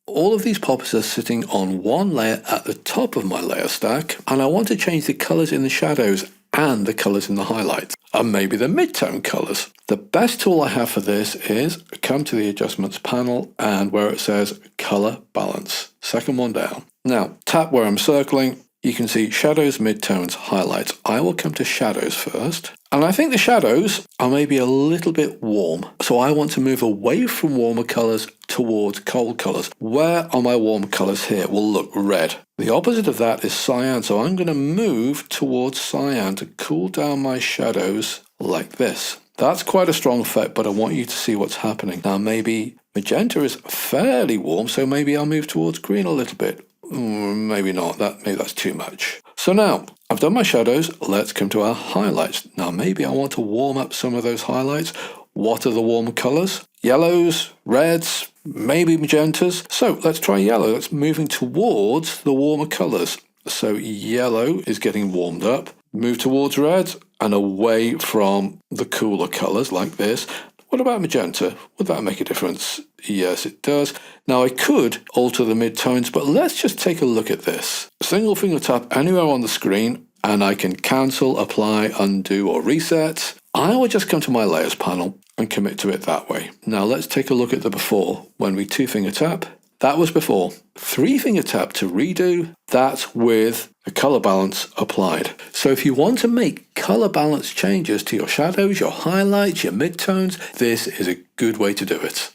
all of these poppers are sitting on one layer at the top of my layer stack, and I want to change the colors in the shadows and the colors in the highlights, and maybe the mid-tone colors. The best tool I have for this is come to the adjustments panel and where it says color balance, second one down. Now tap where I'm circling. You can see shadows, midtones, highlights. I will come to shadows first. And I think the shadows are maybe a little bit warm. So I want to move away from warmer colors towards cold colors. Where are my warm colors here? Will look red. The opposite of that is cyan. So I'm going to move towards cyan to cool down my shadows like this. That's quite a strong effect, but I want you to see what's happening. Now maybe magenta is fairly warm, so maybe I'll move towards green a little bit. Maybe not, maybe that's too much. So now I've done my shadows, let's come to our highlights. Now maybe I want to warm up some of those highlights. What are the warm colors? Yellows, reds, maybe magentas. So let's try yellow. That's moving towards the warmer colors. So yellow is getting warmed up. Move towards red and away from the cooler colors like this. What about magenta? Would that make a difference? Yes, it does. Now I could alter the midtones, but let's just take a look at this. Single finger tap anywhere on the screen and I can cancel, apply, undo or reset. I will just come to my layers panel and commit to it that way. Now let's take a look at the before. When we 2-finger tap, that was before. 3-finger tap to redo, that's with the color balance applied. So if you want to make color balance changes to your shadows, your highlights, your midtones, this is a good way to do it.